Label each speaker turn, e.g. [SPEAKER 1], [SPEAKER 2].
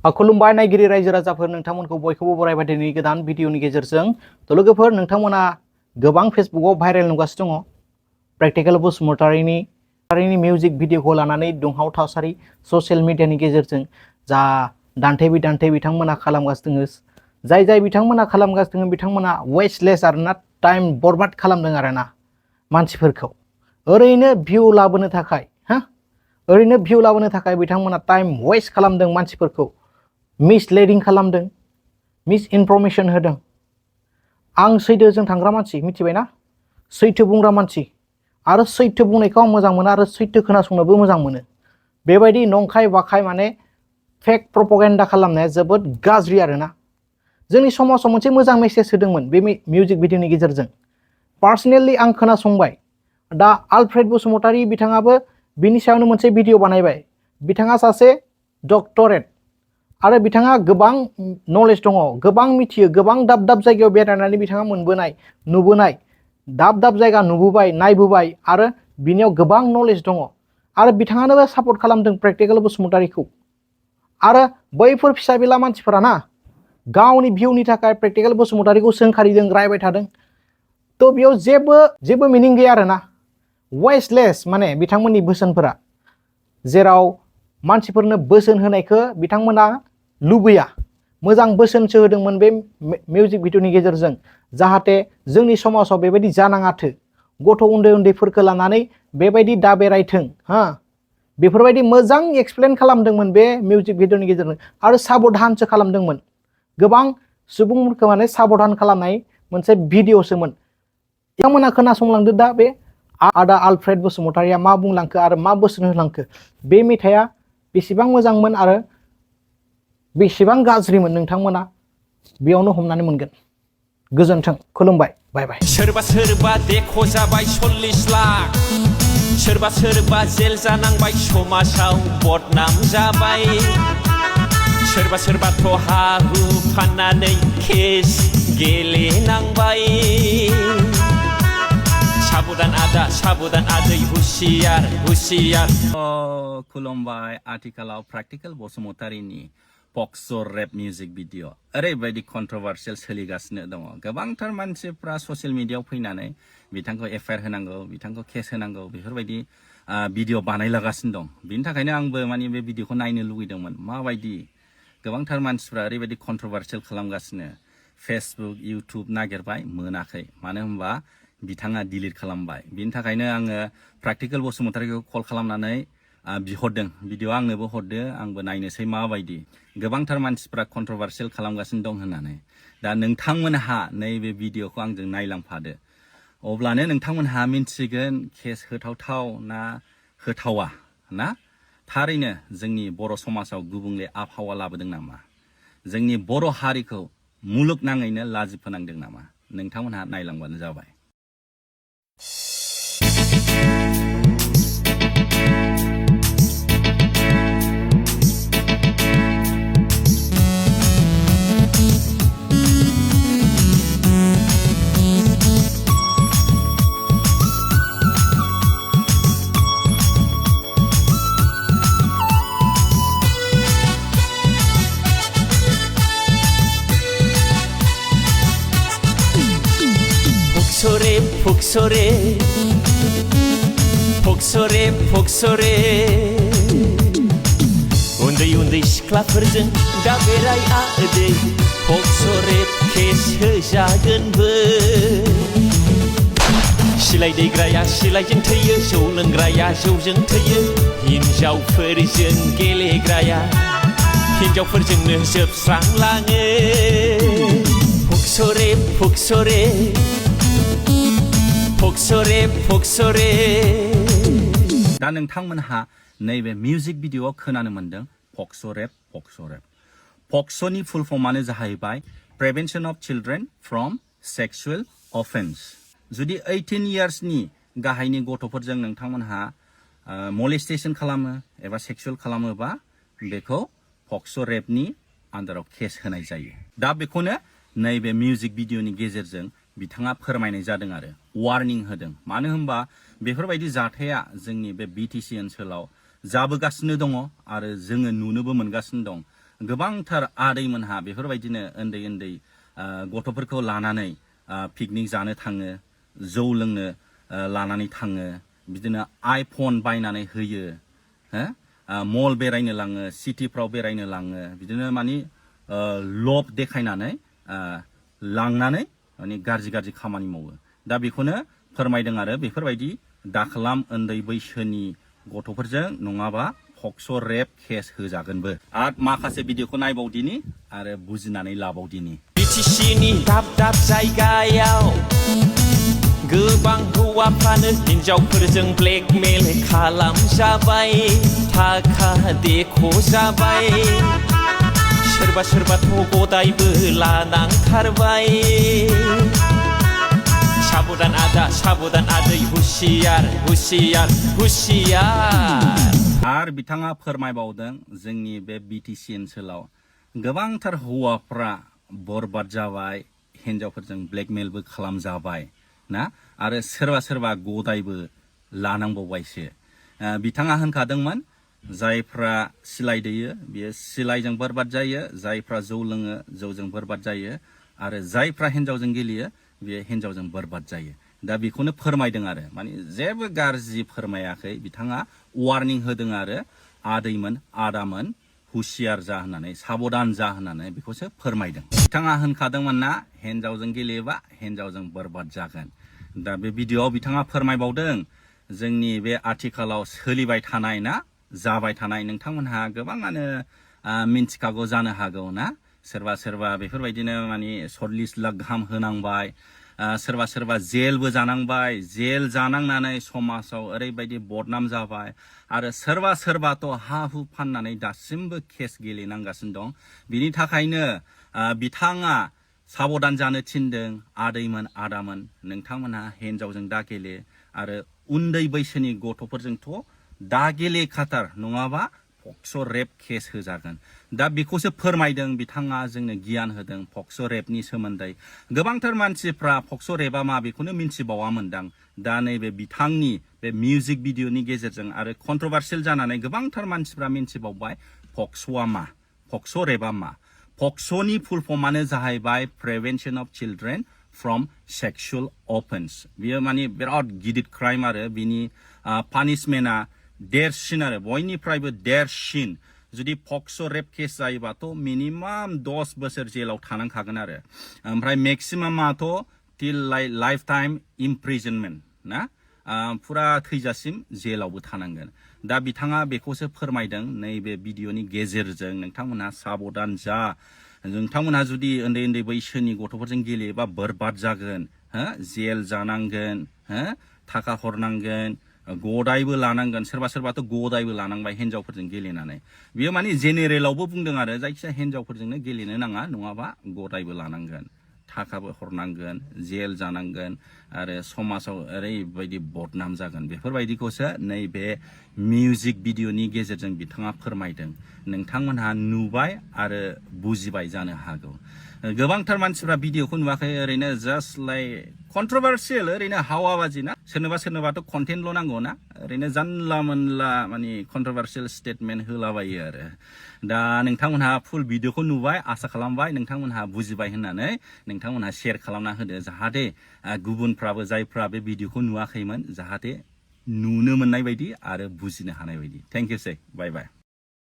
[SPEAKER 1] खुलुमबाय नायगिरि रायजो राजाफोर नोंथांमोनखौ बयखौबो बरायबाय दिनैनि गोदान भिडिअनि गेजेरजों लोगोफोर नोंथांमोना गोबां फेसबुकआव भाइरेल नुगासिनो दङ प्रेक्टिकेल बसुमतारिनि मिउजिक भिडिअखौ लानानै दुंहाव थासारि ससियेल मिडियानि गेजेरजों जा दान्थे बिदान्थे बिथांमोना खालामगासिनो जाय बिथांमोना खालामगासिनो बिथांमोना वेस्टलेस आरोना टाइम बरबाद खालामदों आरोना मानसिफोरखौ ओरैनो भिउ लाबोनो थाखाय ओरैनो भिउ लाबोनो थाखाय बिथांमोना टाइम वेस्ट खालामदों मानसिफोरखौ मिसलिडिं खालामदों मिस इनफरमेशन होदों आं सैथोजों थांग्रा मानसि मिथिबायना सैथो बुंग्रा मानसि आरो सैथो बुंनायखौ आं मोजां मोनो आरो सैथो खोनासंनोबो मोजां मोनो बेबायदि नंखाय बाखाय माने फेक प्रपागेन्डा खालामनाया जोबोद गाज्रि आरोना जोंनि समाजाव मोनसे मोजां मेसेज होदोंमोन बे मिउजिक भिडिअनि गेजेरजों पार्सनेलि आं खोनासंबाय दा आलफ्रेड बसुमतारी बिथाङाबो बिनि सायावनो मोनसे भिडिअ बानायबाय बिथाङा सासे डक्टरेट आरो बिथाङा गोबां नलेज दङ गोबां मिथियो गोबां दाब दाब जायगायाव बेरायनानै बिथाङा मोनबोनाय नुबोनाय दाब दाब जायगा नुबोबाय नायबोबाय आरो बिनियाव गोबां नलेज दङ आरो बिथाङानो सापर्ट खालामदों प्रेक्टिकेल बसुमतारीखौ आरो बैफोर फिसा बिला मानसिफोरा ना गावनि भिउनि थाखाय प्रेक्टिकेल बसुमतारीखौ सोंखारिदों रायबाय थादों तो बेयाव जेबो मिनिं गैया आरोना वेस्टलेस माने बिथांमोननि बोसोनफोरा जेराव मानसिफोरनो बोसोन होनायखौ बिथांमोना लुबैया मोजां बोसोनसो होदोंमोन बे मिउजिक भिडिअनि गेजेरजों जाहाथे जोंनि समाजाव बेबायदि जानाङाथो गथ' उन्दैफोरखौ लानानै बेबायदि दा बेरायथों बेफोरबायदि मोजां एक्सप्लेन खालामदोंमोन बे मिउजिक भिडिअनि गेजेरजों आरो साबधानसो खालामदोंमोन गोबां सुबुंफोरखौ माने साबधान खालामनाय मोनसे भिडिअसोमोन बिथांमोना खोनासंलांदो दा बे आदा आलफ्रेड बसुमतारीया मा बुंलांखो आरो मा बोसोन होलांखो बे मेथाइया बेसेबां मोजांमोन आरो बेसेबां गाज्रिमोन नोंथांमोना बेयावनो हमनानै मोनगोन गोजोन्थों खुलुमबाय बाय बाय
[SPEAKER 2] सोरबा देख' जाबाय 40 लाख सोरबा जेल जानांबाय समाजाव बदनाम जाबाय सोरबाथ' हा हु फाननानै केस गेलेनांबाय साबधान आदा साबधान आदै हुसियार
[SPEAKER 3] खुलुमबाय आथिखालाव प्रेक्टिकेल बसुमतारीनि पक्स' रेप मिउजिक भिडिअ ओरैबायदि कन्ट्रभार्सियेल सोलिगासिनो दङ गोबांथार मानसिफ्रा ससियेल मिडियायाव फैनानै बिथांखौ एफआइआर होनांगौ बिथांखौ केस होनांगौ बेफोरबायदि भिडिअ बानायलागासिनो दं बिनि थाखायनो आंबो माने बे भिडिअखौ नायनो लुगैदोंमोन माबायदि गोबांथार मानसिफ्रा ओरैबायदि कन्ट्रभार्सियेल खालामगासिनो फेसबुक इउटुब नागिरबाय मोनाखै मानो होनबा बिथाङा डिलिट खालामबाय बिनि थाखायनो आङो प्रेक्टिकेल बसुमतारीखौ कल खालामनानै बिहरदों भिडिअ आंनोबो हरदो आंबो नायनोसै माबायदि गोबांथार मानसिफ्रा कन्ट्रभार्सियेल खालामगासिनो दं होननानै दा नोंथांमोनहा नैबे भिडिअखौ आंजों नायलांफादो अब्लानो नोंथांमोनहा मिन्थिगोन केस होथावथाव ना होथावा ना थारैनो जोंनि बर' समाजाव गुबुंले आबहावा लाबोदों नामा जोंनि बर' हारिखौ मुलुगनाङैनो लाजि फोनांदों नामा नोंथांमोनहा नायलांबानो जाबाय
[SPEAKER 2] फक्सरे उन्दै सिख्लाफोरजों दाबेराय आदै फक्सरे केस होजागोनबो सिलाय दैग्राया सिलायजों थैयो जौ लोंग्राया जौजों थैयो हिनजावफोरजों गेलेग्राया हिनजावफोरजोंनो जोबस्रांलाङो फक्सरे
[SPEAKER 3] दा नोंथांमोनहा नैबे मिउजिक भिडिअआव खोनानो मोनदों पक्स' रेप पक्स'नि फुल फर्मानो जाहैबाय prevention of children from sexual offence जुदि 18 इयार्सनि गाहायनि गथ'फोरजों नोंथांमोनहा मलेस्टेसन खालामो एबा सेक्सुएल खालामोबा बेखौ पक्स' रेपनि आन्दाराव केस होनाय जायो दा बेखौनो नैबे मिउजिक भिडिअनि गेजेरजों बिथाङा फोरमायनाय जादों आरो वार्निं होदों मानो होनबा बेफोरबायदि जाथाया जोंनि बे बिटिसि ओनसोलाव जाबोगासिनो दङ आरो जोङो नुनोबो मोनगासिनो दं गोबांथार आदैमोनहा बेफोरबायदिनो उन्दै उन्दै गथ'फोरखौ लानानै पिकनिक जानो थाङो, जौ लोंनो लानानै थाङो, बिदिनो आइफन बायनानै होयो, मल बेरायनो लाङो, सिटिफ्राव बेरायनो लाङो, बिदिनो मानि लब देखायनानै लांनानै माने गाज्रि खामानि मावो। दा बेखौनो फोरमायदों आरो बेफोरबायदि दाखालाम उन्दै बैसोनि गथ'फोरजों, नङाबा पक्स' रेप केस होजागोनबो। आरो माखासे भिडिअखौ नायबावदिनि आरो बुजिनानै लाबावदिनि।
[SPEAKER 2] बिटिसिनि दाब दाब जायगायाव गोबां हौवाफ्रानो हिनजावफोरजों ब्लेकमेल खालामजाबाय, थाखा देख'जाबाय, सोरबा सोरबाथ' गदायबो लानांथारबाय। साबधान आदा साबधान आदै, हुसियार हुसियार हुसियार।
[SPEAKER 3] आरो बिथाङा फोरमायबावदों जोंनि बे बिटिसि ओनसोलाव गोबांथार हौवाफ्रा बरबाद जाबाय, हिनजावफोरजों ब्लेकमेलबो खालामजाबाय ना, आरो सोरबा सोरबा गदायबो लानांबावबायसो। बिथाङा होनखादोंमोन जायफ्रा सिलाइ दैयो बियो सिलाइजों बरबाद जायो, जायफ्रा जौ लोङो जौजों बरबाद जायो, आरो जायफ्रा हिनजावजों गेलेयो बेयो हिनजावजों बरबाद जायो। दा बेखौनो फोरमायदों आरो माने जेबो गाज्रि फोरमायाखै, बिथाङा वार्निं होदों आरो आदैमोन आदामोन हुसियार जा होननानै, साबधान जा होननानै बेखौसो फोरमायदों। बिथाङा होनखादोंमोन ना हिनजावजों गेलेयोबा हिनजावजों बरबाद जागोन। दा बे भिडिअआव बिथाङा फोरमायबावदों जोंनि बे आथिखालाव सोलिबाय थानाय ना, जाबाय थानाय, नोंथांमोनहा गोबाङानो मिन्थिखागौ जानो हागौ ना, सोरबा सोरबा बेफोरबायदिनो माने 40 लाख गाहाम होनांबाय, सोरबा सोरबा जेलबो जानांबाय, जेल जानांनानै समाजाव ओरैबायदि बदनाम जाबाय, आरो सोरबा सोरबाथ' हा हु फाननानै दासिमबो केस गेलेनांगासिनो दं। बिनि थाखायनो बिथाङा साबधान जानो थिनदों आदैमोन आदामोन, नोंथांमोनहा हिनजावजों दा गेले, आरो उन्दै बैसोनि गथ'फोरजोंथ' दा गेलेखाथार, नङाबा पक्स' रेप केस होजागोन। दा बेखौसो फोरमायदों बिथाङा, जोंनो गियान होदों पक्स' रेपनि सोमोन्दै। गोबांथार मानसिफ्रा पक्स' रेपआ मा बेखौनो मिन्थिबावामोनदां। दा नैबे बिथांनि बे मिउजिक भिडिअनि गेजेरजों आरो कन्ट्रभार्सियेल जानानै गोबांथार मानसिफ्रा मिन्थिबावबाय पक्स'आ मा, पक्स' रेपआ मा। पक्स'नि फुल फर्मानो जाहैबाय prevention of children from sexual offence. बियो माने बिराद गिदिर क्राइम आरो बिनि पानिशमेन्टआ देरसिन आरो बयनिफ्रायबो देरसिन। जुदि पक्स' रेप केस जायोबाथ' मिनिमाम 10 बोसोर जेलाव थानांखागोन आरो, ओमफ्राय मेक्सिमामाथ' टिल लाइफ टाइम इमप्रिजनमेन्ट ना, फुरा थैजासिम जेलावबो थानांगोन। दा बिथाङा बेखौसो फोरमायदों नैबे भिडिअनि गेजेरजों, नोंथांमोनहा साबधान जा, नोंथांमोनहा जुदि उन्दै उन्दै बैसोनि गथ'फोरजों गेलेयोबा बरबाद जागोन, जेल जानांगोन, थाखा हरनांगोन, गदायबो लानांगोन, सोरबा सोरबाथ' गदायबो लानांबाय हिनजावफोरजों गेलेनानै। बियो माने जेनेरेलावबो बुंदों आरो जायखिजाया हिनजावफोरजोंनो गेलेनो नाङा, नङाबा गदायबो लानांगोन, थाखाबो हरनांगोन, जेल जानांगोन, आरो समाजाव ओरैबायदि बदनाम जागोन। बेफोरबायदिखौसो नैबे मिउजिक भिडिअनि गेजेरजों बिथाङा फोरमायदों। नोंथांमोनहा नुबाय आरो बुजिबाय जानो हागौ। गोबांथार मानसिफ्रा भिडिअखौ नुवाखै, ओरैनो जास्ट लाइक कन्ट्रभार्सियेल, ओरैनो हावाबाजि ना, सोरनोबाथ' कन्टेन्टल' नांगौ ना, ओरैनो जानला मोनला माने कन्ट्रभार्सियेल स्टेटमेन्ट होलाबायो आरो। दा नोंथांमोनहा फुल भिडिअखौ नुबाय, आसा खालामबाय नोंथांमोनहा बुजिबाय होननानै नोंथांमोनहा शेयार खालामना होदो, जाहाथे गुबुनफ्राबो जायफ्रा बे भिडिअखौ नुवाखैमोन जाहाथे नुनो मोननाय बायदि आरो बुजिनो हानाय बायदि। थेंक इउ सै, बाय बाय।